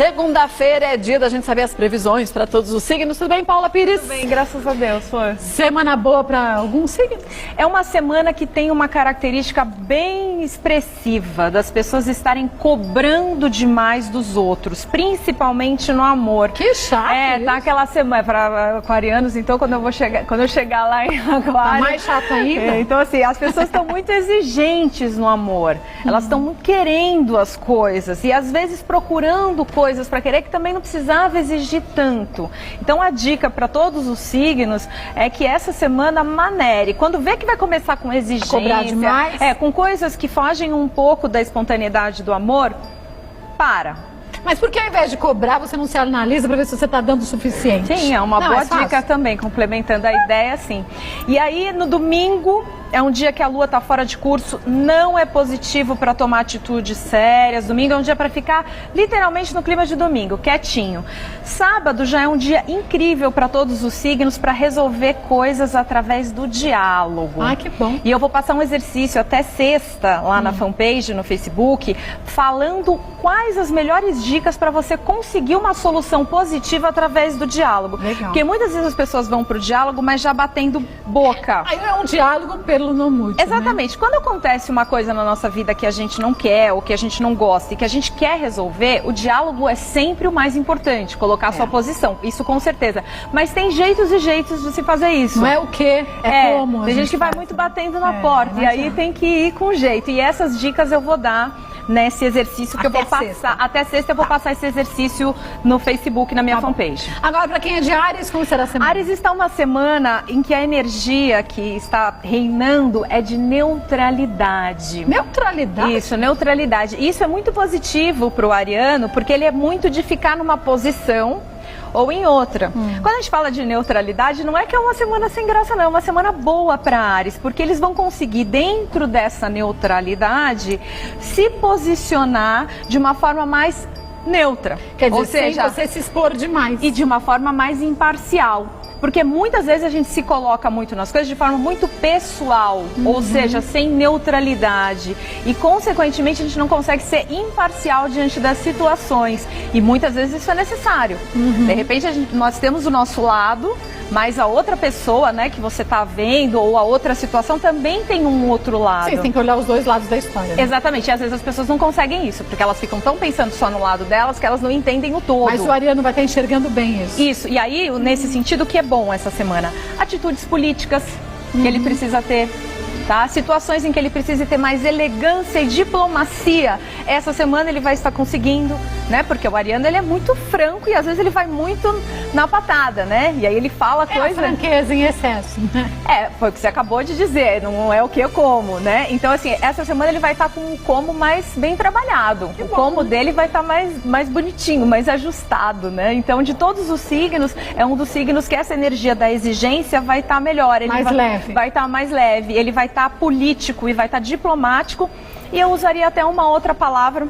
Segunda-feira é dia da gente saber as previsões para todos os signos. Tudo bem, Paula Pires? Tudo bem, graças a Deus, Flor. Semana boa para algum signo? É uma semana que tem uma característica bem expressiva das pessoas estarem cobrando demais dos outros, principalmente no amor. Que chato. Tá aquela semana para aquarianos, então quando eu chegar lá em Aquário, tá mais chato ainda. Então assim, as pessoas estão muito exigentes no amor. Elas estão querendo as coisas e às vezes procurando coisas para querer que também não precisava exigir tanto. Então a dica para todos os signos é que essa semana manere. Quando vê que vai começar com exigência, cobrar demais, com coisas que fogem um pouco da espontaneidade do amor, para. Mas por que ao invés de cobrar, você não se analisa para ver se você está dando o suficiente? Sim, é uma boa dica também, complementando a ideia, sim. E aí, no domingo, é um dia que a lua está fora de curso, não é positivo para tomar atitudes sérias. Domingo é um dia para ficar literalmente no clima de domingo, quietinho. Sábado já é um dia incrível para todos os signos para resolver coisas através do diálogo. Ah, que bom. E eu vou passar um exercício até sexta lá na fanpage, no Facebook, falando quais as melhores dicas para você conseguir uma solução positiva através do diálogo. Legal. Porque muitas vezes as pessoas vão para o diálogo, mas já batendo boca. Aí é um diálogo pelo não muito. Exatamente. Né? Quando acontece uma coisa na nossa vida que a gente não quer, ou que a gente não gosta e que a gente quer resolver, o diálogo é sempre o mais importante, colocar a sua posição. Isso com certeza. Mas tem jeitos e jeitos de se fazer isso. Não é o quê, é como. Tem gente que vai muito batendo na porta e aí tem que ir com jeito. E essas dicas eu vou dar nesse exercício que eu vou passar. Até sexta eu vou passar esse exercício no Facebook, na minha fanpage. Agora, para quem é de Áries, como será a semana? Áries está uma semana em que a energia que está reinando é de neutralidade. Neutralidade? Isso, neutralidade. Isso é muito positivo para o ariano, porque ele é muito de ficar numa posição ou em outra. Quando a gente fala de neutralidade, não é que é uma semana sem graça, não. É uma semana boa para Áries, porque eles vão conseguir, dentro dessa neutralidade, se posicionar de uma forma mais neutra. Quer dizer, ou seja, sem você se expor demais. E de uma forma mais imparcial. Porque muitas vezes a gente se coloca muito nas coisas de forma muito pessoal, ou seja, sem neutralidade. E, consequentemente, a gente não consegue ser imparcial diante das situações. E muitas vezes isso é necessário. De repente, nós temos o nosso lado, mas a outra pessoa, né, que você está vendo, ou a outra situação, também tem um outro lado. Sim, tem que olhar os dois lados da história. Né? Exatamente. E às vezes as pessoas não conseguem isso, porque elas ficam tão pensando só no lado delas que elas não entendem o todo. Mas o ariano vai estar enxergando bem isso. Isso. E aí, nesse sentido, o que é bom essa semana? Atitudes políticas que ele precisa ter. Tá? Situações em que ele precisa ter mais elegância e diplomacia. Essa semana ele vai estar conseguindo, né? Porque o ariano, ele é muito franco e às vezes ele vai muito na patada, né? E aí ele fala coisa... a franqueza em excesso, né? Foi o que você acabou de dizer, não é o que é como, né? Então, assim, essa semana ele vai estar com o como mais bem trabalhado. O como dele vai estar mais bonitinho, mais ajustado, né? Então, de todos os signos, é um dos signos que essa energia da exigência vai estar melhor. Ele leve. Vai estar mais leve, ele vai estar político e vai estar diplomático. E eu usaria até uma outra palavra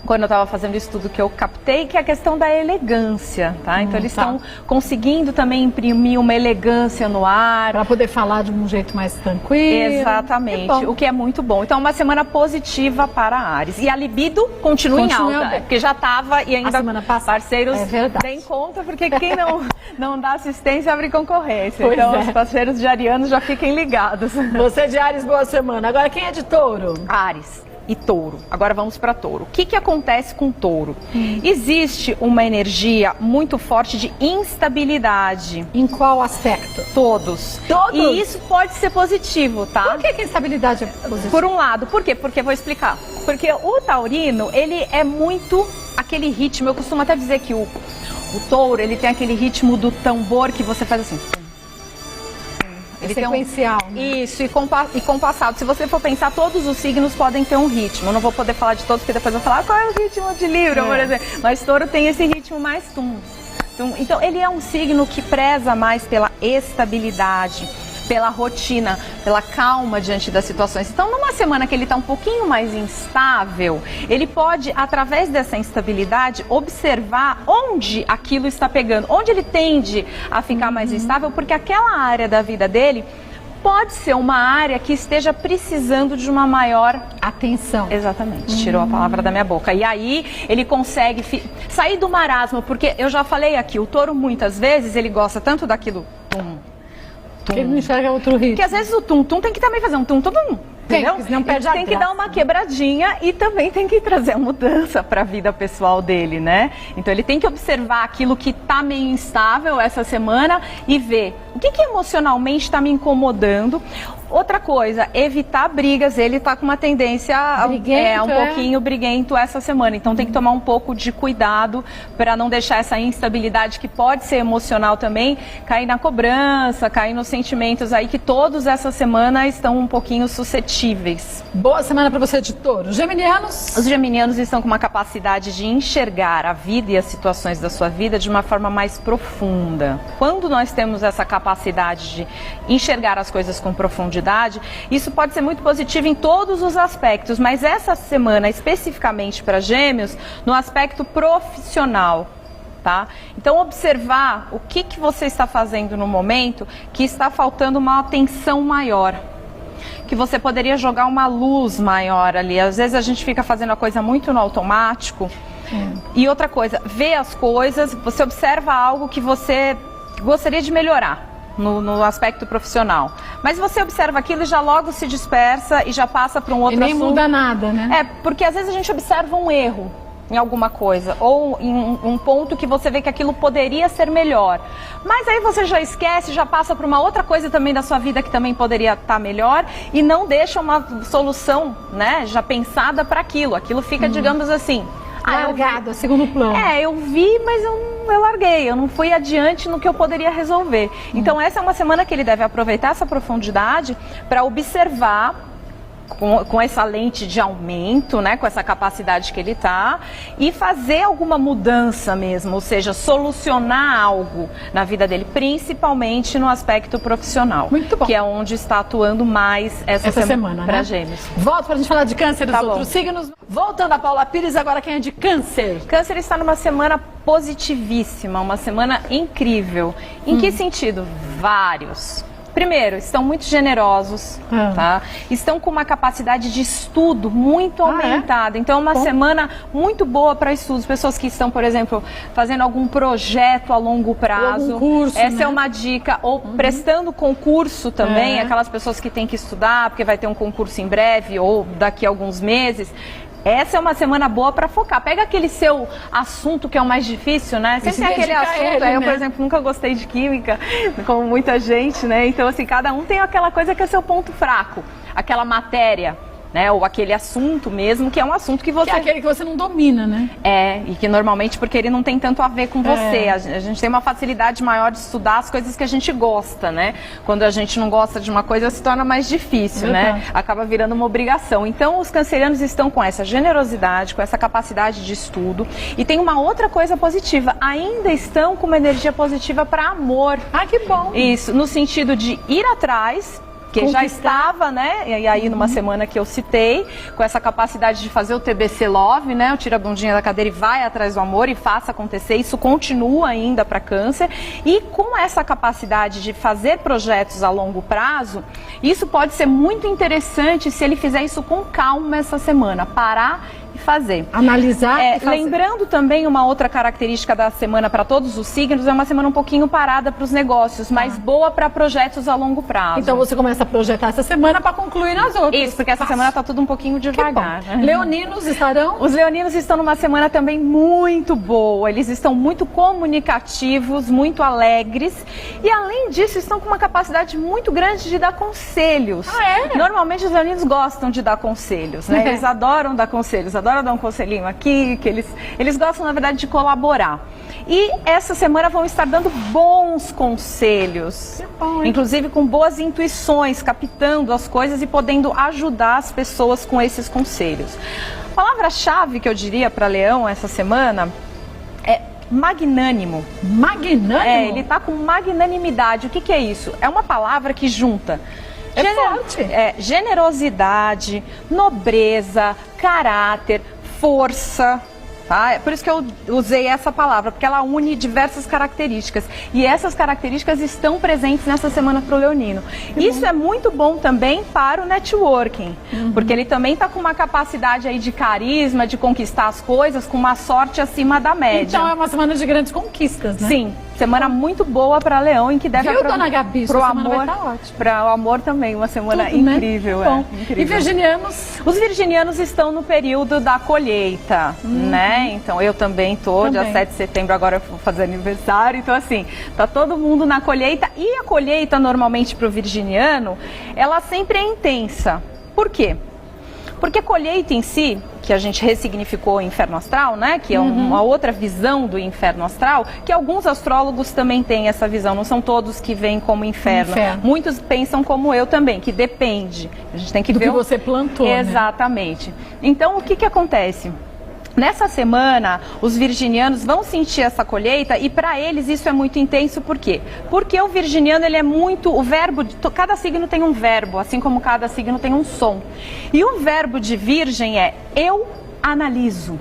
quando eu estava fazendo o estudo que eu captei, que é a questão da elegância, tá? Então eles estão conseguindo também imprimir uma elegância no ar. Para poder falar de um jeito mais tranquilo. Exatamente, o que é muito bom. Então uma semana positiva para Áries. E a libido continua em alta, porque já estava e ainda parceiros deem conta, porque quem não dá assistência abre concorrência. Pois então os parceiros de arianos já fiquem ligados. Você é de Áries, boa semana. Agora quem é de Touro? Áries e Touro. Agora vamos para Touro. O que acontece com Touro? Existe uma energia muito forte de instabilidade. Em qual aspecto? Todos. E isso pode ser positivo, tá? Por que a instabilidade é positiva? Por um lado. Por quê? Porque vou explicar. Porque o taurino, ele é muito aquele ritmo. Eu costumo até dizer que o touro, ele tem aquele ritmo do tambor que você faz assim. Ele sequencial. Isso, e compassado. Se você for pensar, todos os signos podem ter um ritmo. Eu não vou poder falar de todos, porque depois eu vou falar qual é o ritmo de Libra, por exemplo. Mas Touro tem esse ritmo mais tum. Então, ele é um signo que preza mais pela estabilidade, pela rotina, pela calma diante das situações. Então, numa semana que ele está um pouquinho mais instável, ele pode, através dessa instabilidade, observar onde aquilo está pegando, onde ele tende a ficar mais instável, porque aquela área da vida dele pode ser uma área que esteja precisando de uma maior atenção. Exatamente, tirou a palavra da minha boca. E aí ele consegue sair do marasmo, porque eu já falei aqui, o touro muitas vezes ele gosta tanto daquilo que ele não enxerga outro ritmo. Porque às vezes o tum-tum tem que também fazer um tum-tum. Entendeu? Não perde a tem que dar uma quebradinha e também tem que trazer a mudança para a vida pessoal dele, né? Então ele tem que observar aquilo que está meio instável essa semana e ver o que emocionalmente está me incomodando. Outra coisa, evitar brigas. Ele está com uma tendência pouquinho briguento essa semana. Então tem que tomar um pouco de cuidado para não deixar essa instabilidade que pode ser emocional também cair na cobrança, cair nos sentimentos aí que todos essa semana estão um pouquinho suscetíveis. Boa semana para você de touro. Geminianos? Os geminianos estão com uma capacidade de enxergar a vida e as situações da sua vida de uma forma mais profunda. Quando nós temos essa capacidade de enxergar as coisas com profundidade, isso pode ser muito positivo em todos os aspectos, mas essa semana especificamente para Gêmeos, no aspecto profissional. Tá? Então observar o que você está fazendo no momento que está faltando uma atenção maior, que você poderia jogar uma luz maior ali. Às vezes a gente fica fazendo a coisa muito no automático. E outra coisa, vê as coisas, você observa algo que você gostaria de melhorar no aspecto profissional. Mas você observa aquilo e já logo se dispersa e já passa para um outro assunto. E nem muda nada, né? Porque às vezes a gente observa um erro em alguma coisa, ou em um ponto que você vê que aquilo poderia ser melhor. Mas aí você já esquece, já passa para uma outra coisa também da sua vida que também poderia estar melhor e não deixa uma solução, né, já pensada para aquilo. Aquilo fica, digamos assim, largado, segundo plano. Eu vi, mas eu larguei, eu não fui adiante no que eu poderia resolver. Então essa é uma semana que ele deve aproveitar essa profundidade para observar com essa lente de aumento, né, com essa capacidade que ele está, e fazer alguma mudança mesmo, ou seja, solucionar algo na vida dele, principalmente no aspecto profissional. Muito bom. Que é onde está atuando mais essa semana para Gêmeos. Volto para a gente falar de Câncer e dos outros bom. signos. Voltando a Paula Pires, agora quem é de Câncer? Câncer está numa semana positivíssima, uma semana incrível. Em que sentido? Vários. Primeiro, estão muito generosos, tá? Estão com uma capacidade de estudo muito aumentada. Então é uma semana muito boa para estudos. Pessoas que estão, por exemplo, fazendo algum projeto a longo prazo. Algum curso, essa é uma dica. Ou prestando concurso também, aquelas pessoas que têm que estudar, porque vai ter um concurso em breve ou daqui a alguns meses. Essa é uma semana boa para focar. Pega aquele seu assunto que é o mais difícil, né? Sempre tem aquele assunto. Eu, por exemplo, nunca gostei de química, como muita gente, né? Então, assim, cada um tem aquela coisa que é seu ponto fraco. Aquela matéria, né? Ou aquele assunto mesmo, que é um assunto que você... Que é aquele que você não domina, né? E que normalmente, porque ele não tem tanto a ver com você. A gente tem uma facilidade maior de estudar as coisas que a gente gosta, né? Quando a gente não gosta de uma coisa, se torna mais difícil, né? Acaba virando uma obrigação. Então, os cancerianos estão com essa generosidade, com essa capacidade de estudo. E tem uma outra coisa positiva. Ainda estão com uma energia positiva para amor. Que bom! Isso, no sentido de ir atrás, que já estava, né, e aí numa semana que eu citei, com essa capacidade de fazer o TBC Love, né, o tira a bundinha da cadeira e vai atrás do amor e faça acontecer, isso continua ainda para Câncer, e com essa capacidade de fazer projetos a longo prazo, isso pode ser muito interessante se ele fizer isso com calma essa semana, parar e fazer. Analisar e fazer. Lembrando também uma outra característica da semana para todos os signos, é uma semana um pouquinho parada para os negócios, mas boa para projetos a longo prazo. Então você começa a projetar essa semana para concluir nas outras. Isso, porque essa semana está tudo um pouquinho devagar. Leoninos estarão? Os leoninos estão numa semana também muito boa, eles estão muito comunicativos, muito alegres e além disso estão com uma capacidade muito grande de dar conselhos. Normalmente os leoninos gostam de dar conselhos, né? Eles adoram dar conselhos, adoram dar um conselhinho aqui, que eles gostam na verdade de colaborar. E essa semana vão estar dando bons conselhos, inclusive com boas intuições, captando as coisas e podendo ajudar as pessoas com esses conselhos. A palavra-chave que eu diria para Leão essa semana é magnânimo. Magnânimo? Ele está com magnanimidade. O que é isso? É uma palavra que junta forte. Generosidade, nobreza, caráter, força. Tá? É por isso que eu usei essa palavra, porque ela une diversas características. E essas características estão presentes nessa semana para o leonino. Isso é muito bom também para o networking, porque ele também está com uma capacidade aí de carisma, de conquistar as coisas, com uma sorte acima da média. Então é uma semana de grandes conquistas, né? Sim, semana muito boa para Leão, em que deve Dona Gabi? pro Sua amor, semana vai estar ótima. para o amor também, uma semana Tudo, né? incrível. Bom, incrível. e virginianos? Os virginianos estão no período da colheita, né? Então eu também tô, dia 7 de setembro agora eu vou fazer aniversário, então assim, tá todo mundo na colheita. E a colheita normalmente pro virginiano, ela sempre é intensa. Por quê? Porque a colheita em si, que a gente ressignificou o inferno astral, né? Que é uma outra visão do inferno astral, que alguns astrólogos também têm essa visão, não são todos que veem como inferno. Muitos pensam como eu também, que depende. A gente tem que ver que você plantou, exatamente. Né? Então, o que acontece? Nessa semana, os virginianos vão sentir essa colheita e para eles isso é muito intenso, por quê? Porque o virginiano, ele é muito, o verbo, cada signo tem um verbo, assim como cada signo tem um som. E o verbo de virgem é eu analiso.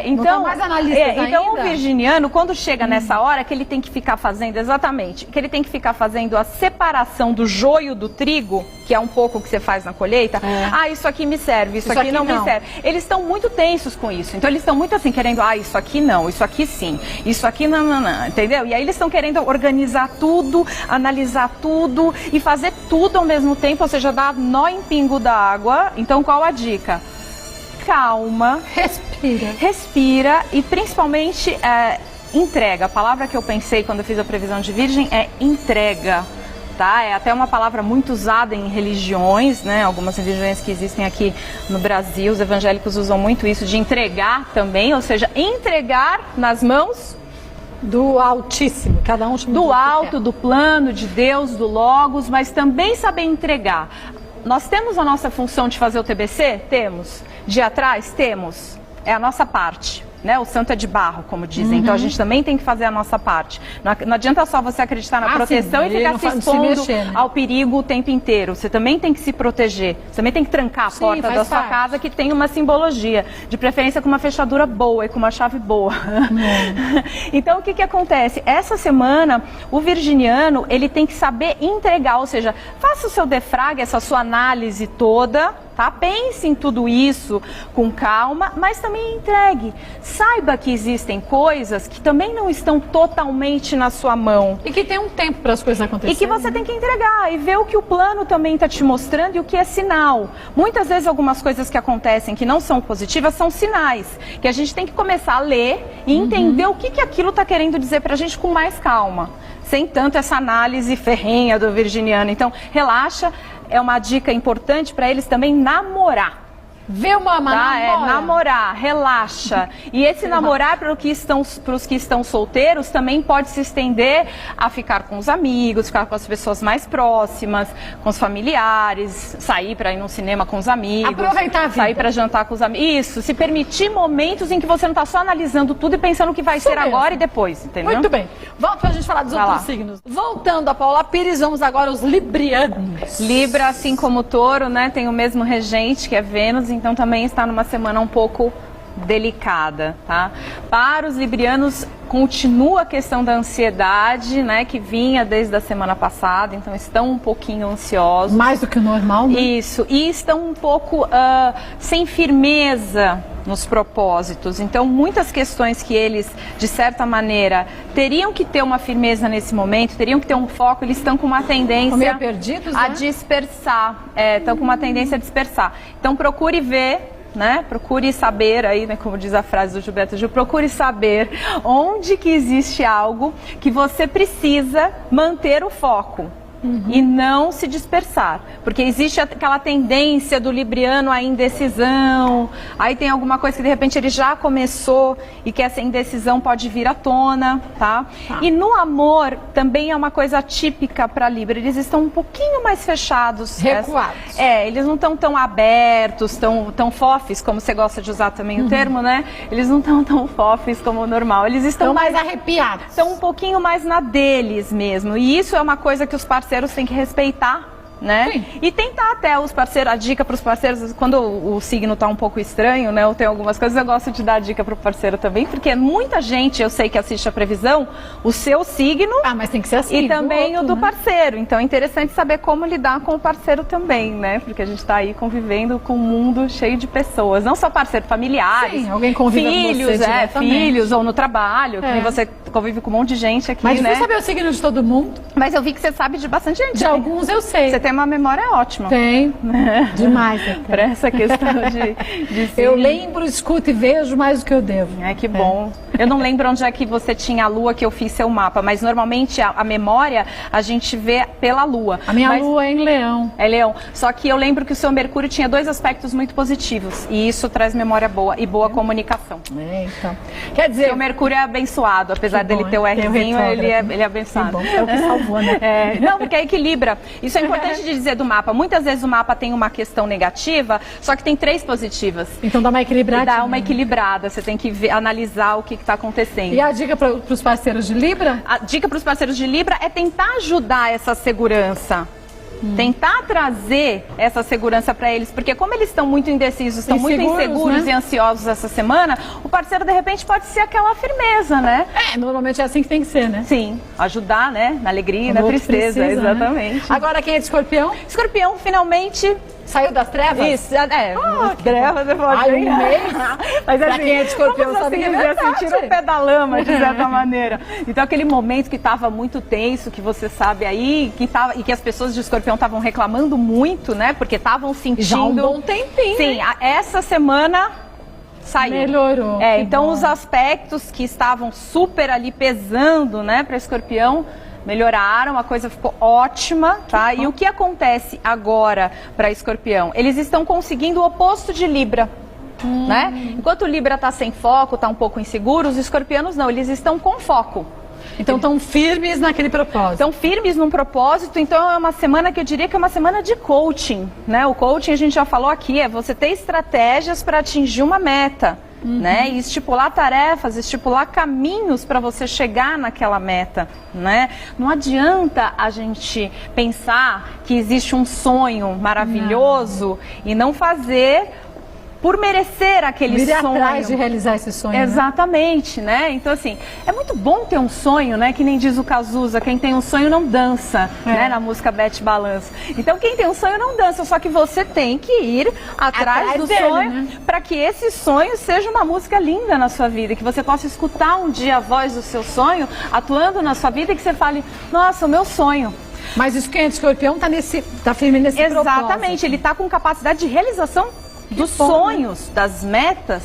Então o virginiano, quando chega nessa hora, que ele tem que ficar fazendo, exatamente, que ele tem que ficar fazendo a separação do joio do trigo, que é um pouco o que você faz na colheita. Ah, isso aqui me serve, isso aqui não me serve. Eles estão muito tensos com isso, então eles estão muito assim, querendo, isso aqui não, isso aqui sim, isso aqui não, entendeu? E aí eles estão querendo organizar tudo, analisar tudo e fazer tudo ao mesmo tempo, ou seja, dar nó em pingo d'água. Então qual a dica? Calma, respira e principalmente entrega. A palavra que eu pensei quando eu fiz a previsão de virgem é entrega, tá? É até uma palavra muito usada em religiões, né? Algumas religiões que existem aqui no Brasil, os evangélicos usam muito isso de entregar também, ou seja, entregar nas mãos do Altíssimo, cada um chama do alto, do plano, de Deus, do Logos, mas também saber entregar. Nós temos a nossa função de fazer o TBC? Temos. De ir atrás? Temos. É a nossa parte. Né? O santo é de barro, como dizem. Então a gente também tem que fazer a nossa parte. Não adianta só você acreditar na proteção e ficar se expondo ao perigo o tempo inteiro. Você também tem que se proteger. Você também tem que trancar a porta da sua casa, que tem uma simbologia. De preferência com uma fechadura boa e com uma chave boa. Então o que acontece? Essa semana, o virginiano, ele tem que saber entregar. Ou seja, faça o seu defrag, essa sua análise toda, tá? Pense em tudo isso com calma, mas também entregue. Saiba que existem coisas que também não estão totalmente na sua mão. E que tem um tempo para as coisas acontecerem. E que você tem que entregar e ver o que o plano também está te mostrando e o que é sinal. Muitas vezes algumas coisas que acontecem que não são positivas são sinais. Que a gente tem que começar a ler e entender o que aquilo está querendo dizer para a gente com mais calma. Sem tanto essa análise ferrenha do virginiano. Então, relaxa. É uma dica importante para eles também namorar. Vê uma namorar, relaxa. E esse namorar para os que estão solteiros também pode se estender a ficar com os amigos, ficar com as pessoas mais próximas, com os familiares, sair para ir no cinema com os amigos, aproveitar a vida, sair para jantar com os amigos. Isso, se permitir momentos em que você não está só analisando tudo e pensando o que vai ser agora e depois, entendeu? Muito bem. Volta para a gente falar dos outros signos. Voltando a Paula Pires, vamos agora aos librianos. Libra, assim como o touro, né, tem o mesmo regente, que é Vênus, então também está numa semana um pouco delicada, tá? Para os librianos continua a questão da ansiedade, né, que vinha desde a semana passada, então estão um pouquinho ansiosos. Mais do que o normal, né? Isso, e estão um pouco sem firmeza nos propósitos. Então, muitas questões que eles, de certa maneira, teriam que ter uma firmeza nesse momento, teriam que ter um foco, eles estão com uma tendência meio perdidos, a dispersar. Estão com uma tendência a dispersar. Então, procure ver, né? Procure saber aí, né, como diz a frase do Gilberto Gil, procure saber onde que existe algo que você precisa manter o foco. E não se dispersar, porque existe aquela tendência do libriano à indecisão, aí tem alguma coisa que de repente ele já começou e que essa indecisão pode vir à tona, tá? E no amor também é uma coisa típica para Libra, eles estão um pouquinho mais fechados. Recuados. Eles não estão tão abertos, tão fofes, como você gosta de usar também o termo, né? Eles não estão tão fofes como o normal, eles estão mais arrepiados. Estão um pouquinho mais na deles mesmo, e isso é uma coisa que os parceiros têm que respeitar né? Sim. E tentar até os parceiros, a dica para os parceiros, quando o signo tá um pouco estranho, né? Ou tem algumas coisas, eu gosto de dar a dica para o parceiro também, porque muita gente, eu sei que assiste a previsão, o seu signo... mas tem que ser assim. E também outro, o do né? parceiro. Então é interessante saber como lidar com o parceiro também, né? Porque a gente tá aí convivendo com um mundo cheio de pessoas. Não só parceiro, familiares. Sim, alguém convive filhos, com você diretamente. filhos, ou no trabalho, que nem você convive com um monte de gente aqui, Mas né? difícil saber o signo de todo mundo. Mas eu vi que você sabe de bastante gente. De né? alguns eu sei. Você tem uma memória ótima. Tem. Demais até. Para essa questão de Eu signo. lembro, escuto e vejo mais do que eu devo. Que bom. Eu não lembro onde é que você tinha a lua que eu fiz seu mapa, mas normalmente a memória a gente vê pela lua. A minha lua é em Leão. É Leão. Só que eu lembro que o seu Mercúrio tinha 2 aspectos muito positivos. E isso traz memória boa e boa comunicação. Então. Quer dizer... O Mercúrio é abençoado, apesar dele ter o Rzinho, ele é abençoado. Que bom. É o que salvou, né? Não, porque equilibra. Isso é importante de dizer do mapa. Muitas vezes o mapa tem uma questão negativa, só que tem 3 positivas. Então dá uma equilibrada. Dá uma equilibrada. Você tem que analisar o que está acontecendo. E a dica para os parceiros de Libra? A dica para os parceiros de Libra é tentar ajudar essa segurança. Tentar trazer essa segurança para eles, porque como eles estão muito indecisos, estão muito inseguros, né? E ansiosos essa semana, o parceiro de repente pode ser aquela firmeza, né? Normalmente é assim que tem que ser, né? Sim, ajudar, né? Na alegria e na tristeza, precisa, exatamente. Né? Agora quem é de Escorpião? Escorpião finalmente... Saiu das trevas? Isso, trevas, eu Ai, um mês? Mas pra assim, quem é de Escorpião vamos sabe assim, que é verdade. sentir o pé da lama, de certa maneira. Então aquele momento que estava muito tenso, que você sabe aí, e que as pessoas de Escorpião estavam reclamando muito, né? Porque estavam sentindo... Já um bom tempinho. Sim, essa semana... Saiu. Melhorou. Então os aspectos que estavam super ali pesando, né, para Escorpião, melhoraram, a coisa ficou ótima, tá? E o que acontece agora para Escorpião? Eles estão conseguindo o oposto de Libra. Né? Enquanto o Libra está sem foco, está um pouco inseguro, os escorpianos não, eles estão com foco. Então estão firmes naquele propósito. Estão firmes num propósito, então é uma semana que eu diria que é uma semana de coaching, né? O coaching, a gente já falou aqui, é você ter estratégias para atingir uma meta, né? E estipular tarefas, estipular caminhos para você chegar naquela meta, né? Não adianta a gente pensar que existe um sonho maravilhoso e não fazer... por merecer aquele sonho. Ir atrás de realizar esse sonho. Exatamente, né? Então, assim, é muito bom ter um sonho, né? Que nem diz o Cazuza, quem tem um sonho não dança, né? Na música Bete Balanço. Então, quem tem um sonho não dança, só que você tem que ir atrás do dele, sonho, né? para que esse sonho seja uma música linda na sua vida, que você possa escutar um dia a voz do seu sonho atuando na sua vida e que você fale, nossa, o meu sonho. Mas isso, quem é de Escorpião tá firme nesse propósito. Exatamente, ele tá com capacidade de realização dos sonhos, né? Das metas.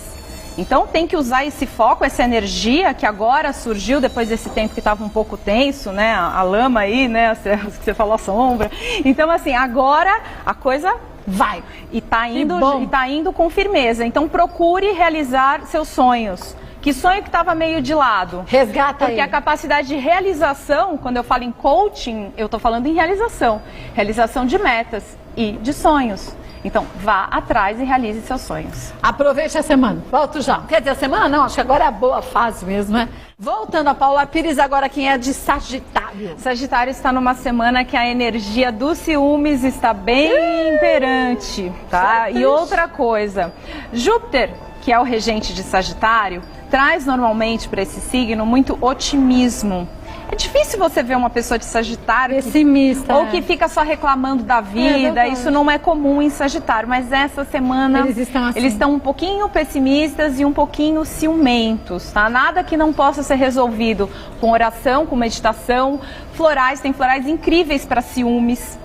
Então tem que usar esse foco, essa energia que agora surgiu depois desse tempo que estava um pouco tenso, né? A lama aí, né? Que você falou, a sombra. Então assim, agora a coisa vai e tá indo com firmeza. Então procure realizar seus sonhos. Que sonho que estava meio de lado? Resgata Porque a capacidade de realização, quando eu falo em coaching, eu estou falando em realização. Realização de metas e de sonhos. Então, vá atrás e realize seus sonhos. Aproveite a semana. Volto já. Quer dizer, a semana não, acho que agora é a boa fase mesmo, né? Voltando a Paula Pires, agora quem é de Sagitário. Sagitário está numa semana que a energia dos ciúmes está bem imperante, tá? E outra coisa, Júpiter, que é o regente de Sagitário, traz normalmente para esse signo muito otimismo. É difícil você ver uma pessoa de Sagitário pessimista, ou que fica só reclamando da vida. Isso não é comum em Sagitário, mas essa semana eles estão um pouquinho pessimistas e um pouquinho ciumentos, tá? Nada que não possa ser resolvido com oração, com meditação. Florais, tem florais incríveis para ciúmes.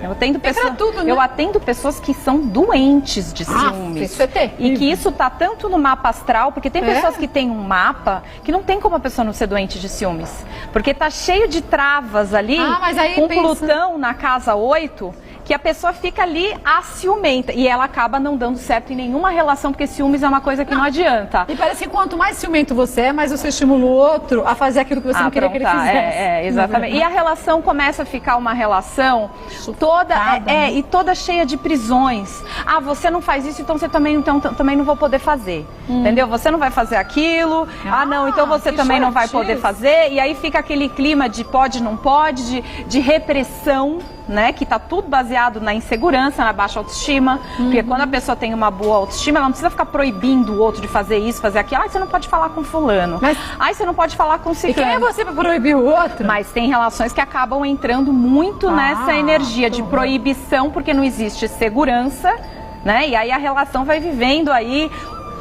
Eu atendo pessoas, tudo, né? Eu atendo pessoas que são doentes de ciúmes. Isso é terrível. E que isso tá tanto no mapa astral, porque tem pessoas que têm um mapa que não tem como a pessoa não ser doente de ciúmes. Porque tá cheio de travas ali, mas aí com Plutão na casa 8, que a pessoa fica ali ciumenta e ela acaba não dando certo em nenhuma relação, porque ciúmes é uma coisa que não adianta. E parece que quanto mais ciumento você é, mais você estimula o outro a fazer aquilo que você não queria que ele fizesse. Exatamente. E a relação começa a ficar uma relação toda e toda cheia de prisões. Ah, você não faz isso, então você também não vou poder fazer. Entendeu? Você não vai fazer aquilo. Não, então você também não vai poder fazer. E aí fica aquele clima de pode, não pode, de repressão. né? Que tá tudo baseado na insegurança, na baixa autoestima. Porque quando a pessoa tem uma boa autoestima, ela não precisa ficar proibindo o outro de fazer isso, fazer aquilo. Ai, você não pode falar com fulano. Ai, você não pode falar com ciclano. E quem é você para proibir o outro? Mas tem relações que acabam entrando muito nessa energia de proibição, porque não existe segurança, né? E aí a relação vai vivendo aí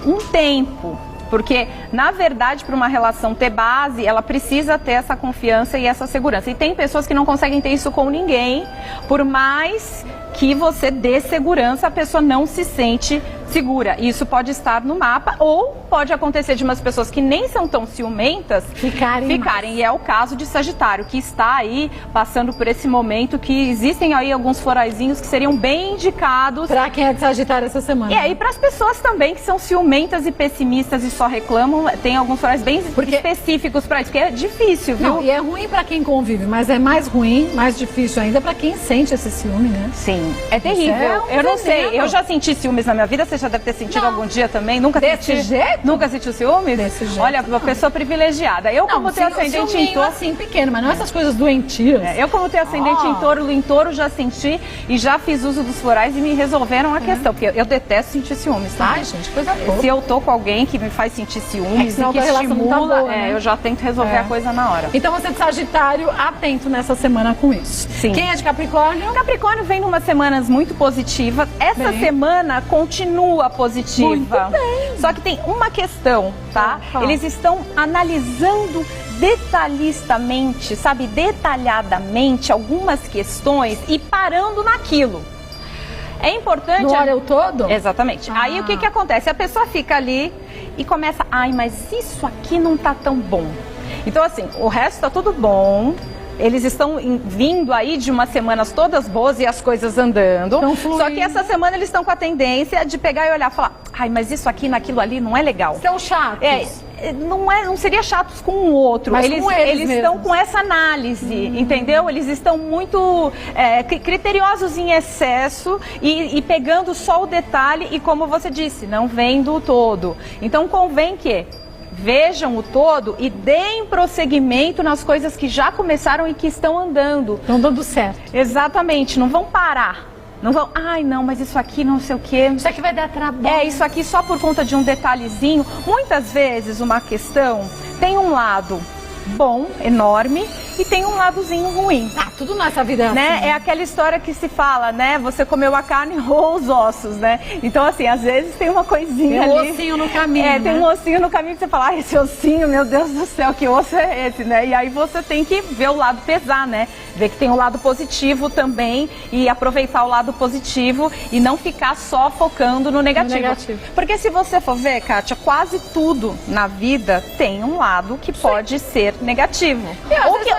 um tempo. Porque, na verdade, para uma relação ter base, ela precisa ter essa confiança e essa segurança. E tem pessoas que não conseguem ter isso com ninguém, por mais que você dê segurança, a pessoa não se sente segura. Isso pode estar no mapa ou pode acontecer de umas pessoas que nem são tão ciumentas ficarem. E é o caso de Sagitário, que está aí passando por esse momento, que existem aí alguns floraizinhos que seriam bem indicados. Para quem é de Sagitário essa semana. E aí para as pessoas também que são ciumentas e pessimistas e só reclamam, tem alguns florais bem específicos para isso, porque é difícil, viu? Não, e é ruim para quem convive, mas é mais ruim, mais difícil ainda para quem sente esse ciúme, né? Sim, é terrível. Eu não sei, eu já senti ciúmes na minha vida, você já deve ter sentido algum dia também? Nunca Desse jeito? Nunca sentiu ciúmes? Desse jeito. Olha, uma pessoa privilegiada. Eu, como tenho ascendente em touro, assim, pequeno, mas não essas coisas doentias. Eu, como tenho ascendente em touro, já senti e já fiz uso dos florais e me resolveram a questão, porque eu detesto sentir ciúmes, tá? Ai, gente, coisa boa. Se eu tô com alguém que me faz sentir ciúmes e que estimula, boa, né? Eu já tento resolver a coisa na hora. Então você de Sagitário, atento nessa semana com isso. Sim. Quem é de Capricórnio? Capricórnio vem numa semanas muito positiva. Essa semana continua positiva. Muito bem. Só que tem uma questão, tá? Eles estão analisando detalhistamente, sabe, detalhadamente algumas questões e parando naquilo. É importante... No olha o todo? Exatamente. Aí o que acontece? A pessoa fica ali e começa, ai, mas isso aqui não tá tão bom. Então assim, o resto tá tudo bom. Eles estão vindo aí de umas semanas todas boas e as coisas andando. Só que essa semana eles estão com a tendência de pegar e olhar e falar, ai, mas isso aqui naquilo ali não é legal. São chatos. Não seria chatos com o outro, mas eles estão com essa análise, entendeu? Eles estão muito criteriosos em excesso e pegando só o detalhe e, como você disse, não vendo o todo. Então convém que vejam o todo e deem prosseguimento nas coisas que já começaram e que estão andando. Estão dando certo. Exatamente, não vão parar. Não vão, ai não, mas isso aqui não sei o quê. Isso aqui vai dar trabalho. Isso aqui só por conta de um detalhezinho. Muitas vezes uma questão tem um lado bom, enorme, e tem um ladozinho ruim. Tudo nessa vida é assim, né? É aquela história que se fala, né? Você comeu a carne ou os ossos, né? Então, assim, às vezes tem uma coisinha ali. Tem um ossinho no caminho, tem um ossinho no caminho que você fala, esse ossinho, meu Deus do céu, que osso é esse, né? E aí você tem que ver o lado pesar, né? Ver que tem um lado positivo também e aproveitar o lado positivo e não ficar só focando no negativo. Porque se você for ver, Kátia, quase tudo na vida tem um lado que pode ser negativo.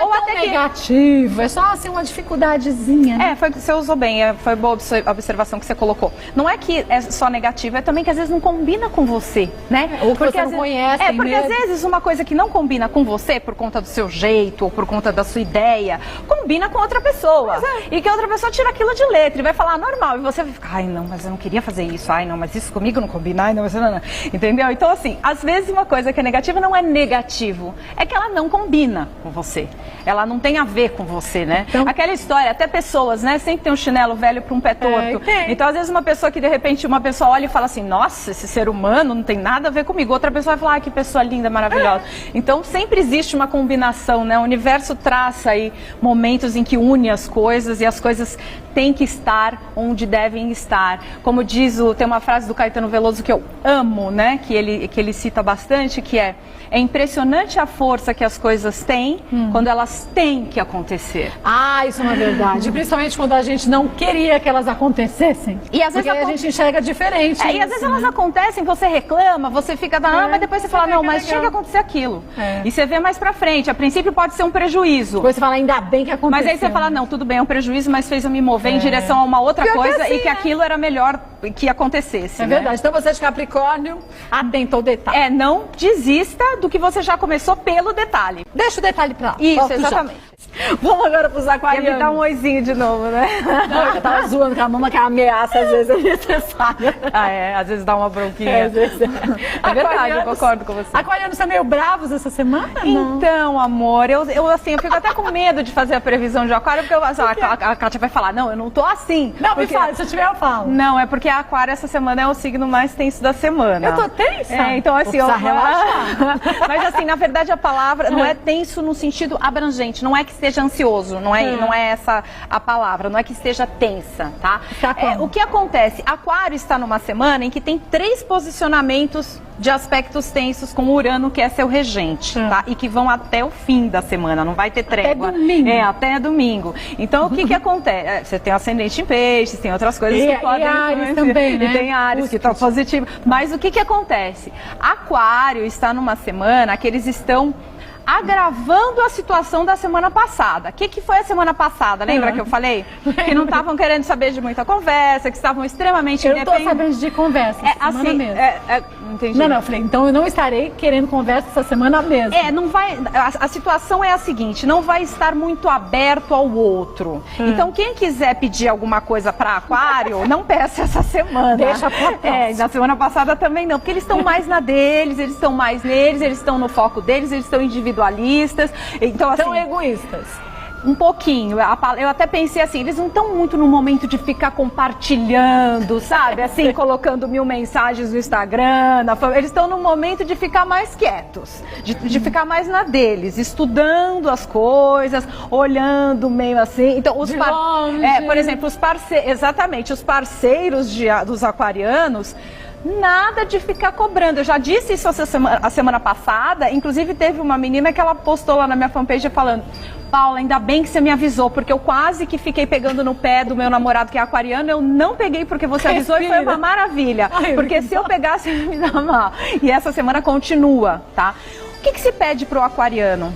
Ou até negativo, é só assim uma dificuldadezinha, né? Você usou bem, foi boa a observação que você colocou. Não é que é só negativo, é também que às vezes não combina com você, né? Ou porque você não conhece. Porque às vezes uma coisa que não combina com você por conta do seu jeito ou por conta da sua ideia, combina com outra pessoa. E que a outra pessoa tira aquilo de letra e vai falar normal. E você vai ficar, ai não, mas eu não queria fazer isso. Ai não, mas isso comigo não combina. Ai não, mas não. Entendeu? Então assim, às vezes uma coisa que é negativa não é negativo. É que ela não combina com você. Ela não tem a ver com você, né? Então, aquela história, até pessoas, né? Sempre tem um chinelo velho para um pé torto. Então, às vezes, uma pessoa que, de repente, uma pessoa olha e fala assim, nossa, esse ser humano não tem nada a ver comigo. Outra pessoa vai falar, que pessoa linda, maravilhosa. Então, sempre existe uma combinação, né? O universo traça aí momentos em que une as coisas e as coisas têm que estar onde devem estar. Como diz, tem uma frase do Caetano Veloso que eu amo, né? Que ele cita bastante, que é impressionante a força que as coisas têm quando elas têm que acontecer. Isso é uma verdade. Principalmente quando a gente não queria que elas acontecessem. E às vezes a gente enxerga diferente. E às vezes elas acontecem, você reclama, você fica mas depois você fala, não, mas tinha que acontecer aquilo. E você vê mais pra frente. A princípio pode ser um prejuízo. Depois você fala, ainda bem que aconteceu. Mas aí você fala, não, tudo bem, é um prejuízo, mas fez eu me mover em direção a uma outra coisa e que aquilo era melhor que acontecesse. É verdade. Então você de Capricórnio, atento ao detalhe. Não desista do que você já começou pelo detalhe. Deixa o detalhe pra lá. Isso, exatamente. Vamos agora pros aquarianos. Ia me dar um oizinho de novo, né? Não, eu tava zoando com a mama, que a ameaça às vezes é necessária. Ah, é? Às vezes dá uma bronquinha. Às vezes é. É verdade, eu concordo com você. Aquarianos são meio bravos essa semana? Então, amor, eu fico até com medo de fazer a previsão de aquário, porque a Kátia vai falar, não, eu não tô assim. Não, porque... me fala, se eu tiver eu falo. Não, é porque a aquário essa semana é o signo mais tenso da semana. Eu tô tensa? Então assim, vou relaxar. Mas assim, na verdade a palavra não é tenso no sentido abrangente, não é que esteja ansioso, não é essa a palavra, não é que esteja tensa, tá? O que acontece? Aquário está numa semana em que tem 3 posicionamentos de aspectos tensos com Urano, que é seu regente, tá? E que vão até o fim da semana, não vai ter trégua. Até domingo. Até domingo. Então, o que acontece? Você tem ascendente em peixes, tem outras coisas que podem... E Áries também, né? E tem Áries que estão positivos. Mas o que acontece? Aquário está numa semana que eles estão agravando a situação da semana passada. O que foi a semana passada? Lembra que eu falei? Que não estavam querendo saber de muita conversa, que estavam extremamente independentes. Eu tô sabendo de conversa essa semana mesmo. Entendi. Não, eu falei, então eu não estarei querendo conversa essa semana mesmo. Não vai. A situação é a seguinte, não vai estar muito aberto ao outro. Então, quem quiser pedir alguma coisa para Aquário, não peça essa semana. Deixa pra próxima. Na semana passada também não, porque eles estão mais na deles, eles estão mais neles, eles estão no foco deles, eles estão individualistas. Então, assim, são egoístas. Um pouquinho. Eu até pensei assim, eles não estão muito no momento de ficar compartilhando, sabe? Assim, colocando 1000 mensagens no Instagram. Eles estão no momento de ficar mais quietos, de ficar mais na deles, estudando as coisas, olhando meio assim. Então, por exemplo, exatamente, os parceiros dos aquarianos, nada de ficar cobrando. Eu já disse isso a semana passada, inclusive teve uma menina que ela postou lá na minha fanpage falando: Paula, ainda bem que você me avisou, porque eu quase que fiquei pegando no pé do meu namorado que é aquariano. Eu não peguei porque você avisou e foi uma maravilha. Porque se eu pegasse, ia me dar mal. E essa semana continua, tá? O que se pede pro aquariano?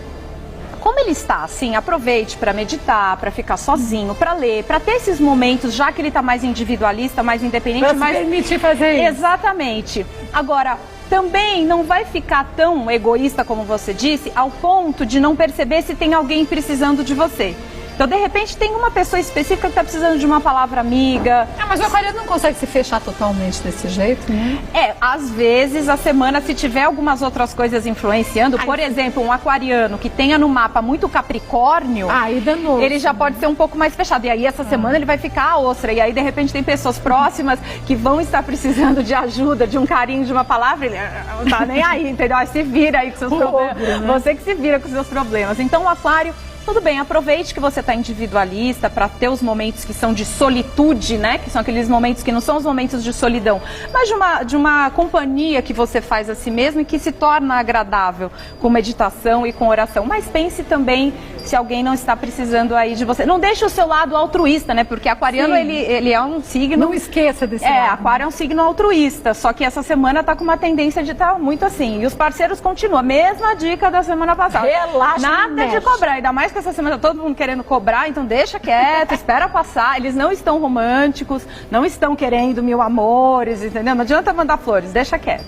Como ele está assim, aproveite para meditar, para ficar sozinho, para ler, para ter esses momentos, já que ele está mais individualista, mais independente. Pra se permitir fazer isso. Exatamente. Agora, também não vai ficar tão egoísta, como você disse, ao ponto de não perceber se tem alguém precisando de você. Então, de repente, tem uma pessoa específica que está precisando de uma palavra amiga. Mas o aquariano não consegue se fechar totalmente desse jeito, né? Às vezes, a semana, se tiver algumas outras coisas influenciando, por exemplo, um aquariano que tenha no mapa muito Capricórnio, aí danou, ele já pode ser um pouco mais fechado. E aí, essa semana, ele vai ficar a ostra. E aí, de repente, tem pessoas próximas que vão estar precisando de ajuda, de um carinho, de uma palavra. Ele não tá nem aí, entendeu? Aí se vira aí com seus problemas. Né? Você que se vira com seus problemas. Então, o aquário... Tudo bem, aproveite que você está individualista para ter os momentos que são de solitude, né? Que são aqueles momentos que não são os momentos de solidão, mas de uma companhia que você faz a si mesmo e que se torna agradável com meditação e com oração. Mas pense também se alguém não está precisando aí de você. Não deixe o seu lado altruísta, né? Porque aquariano, ele é um signo... Não esqueça desse lado. Aquário é um signo altruísta, só que essa semana está com uma tendência de estar muito assim. E os parceiros continuam. Mesma dica da semana passada. Relaxa, nada de cobrar, ainda mais que essa semana tá todo mundo querendo cobrar, então deixa quieto, espera passar. Eles não estão românticos, não estão querendo 1000 amores, entendeu? Não adianta mandar flores, deixa quieto.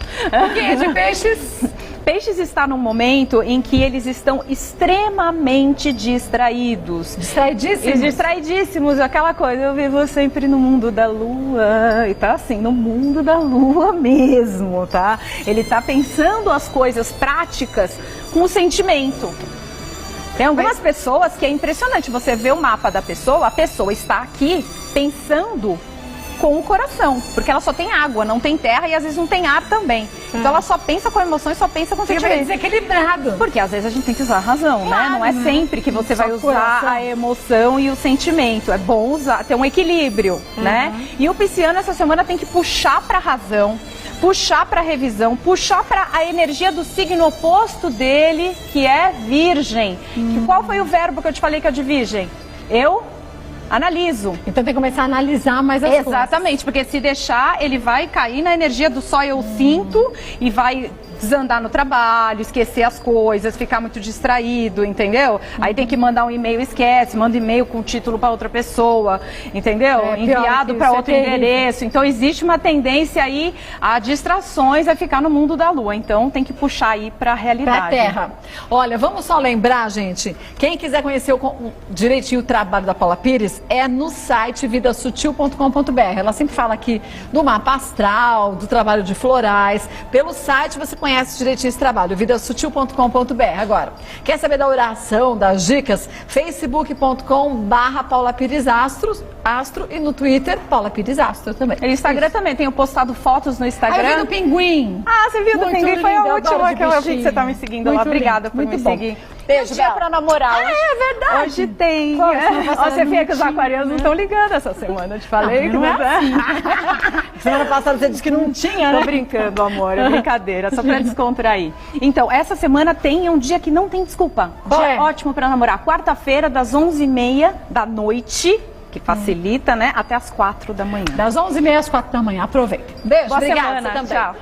Quem é de peixes? Peixes está num momento em que eles estão extremamente distraídos. Distraidíssimos? Distraidíssimos, aquela coisa, eu vivo sempre no mundo da lua, e tá assim, no mundo da lua mesmo, tá? Ele tá pensando as coisas práticas com o sentimento. Tem algumas pessoas que é impressionante, você vê o mapa da pessoa, a pessoa está aqui pensando com o coração, porque ela só tem água, não tem terra e às vezes não tem ar também. Então ela só pensa com emoção e só pensa com sentimento. Fica desequilibrado. Porque às vezes a gente tem que usar a razão, né? Não é sempre que você vai usar a emoção e o sentimento. É bom usar, ter um equilíbrio, né? E o pisciano essa semana tem que puxar para a razão, puxar para a revisão, puxar para a energia do signo oposto dele, que é Virgem. Qual foi o verbo que eu te falei que é de Virgem? Eu analiso. Então tem que começar a analisar mais as coisas. Exatamente, porque se deixar, ele vai cair na energia do só eu sinto e vai desandar no trabalho, esquecer as coisas, ficar muito distraído, entendeu? Aí tem que mandar um e-mail, esquece, manda e-mail com o título para outra pessoa, entendeu? Enviado para outro endereço. Então existe uma tendência aí a distrações, a ficar no mundo da lua. Então tem que puxar aí para a realidade. Pra Terra. Olha, vamos só lembrar, gente, quem quiser conhecer direitinho o trabalho da Paula Pires, é no site vidasutil.com.br. Ela sempre fala aqui do mapa astral, do trabalho de florais. Pelo site você conhece direitinho esse trabalho, vidasutil.com.br. Agora, quer saber da oração, das dicas? facebook.com/Paula Pires Astro e no Twitter, Paula Pires Astro também. E no Instagram também, tenho postado fotos no Instagram. Eu vi do pinguim. Ah, você viu do pinguim? Foi a última que eu vi que você tá me seguindo lá. Obrigada por me seguir. Beijo, dia pra namorar. Hoje, é verdade. Hoje tem. Você vê que os aquarianos não estão ligando essa semana. Eu te falei não, que não é assim. Semana passada você disse que não tinha, né? Tô brincando, amor. É brincadeira, só pra descontrair. Então, essa semana tem um dia que não tem desculpa. Dia ótimo pra namorar. Quarta-feira, das 11h30 da noite, que facilita, né? Até as 4 da manhã. Das 11h30 às 4 da manhã. Aproveita. Beijo, Boa obrigada. semana. Você também. Tchau.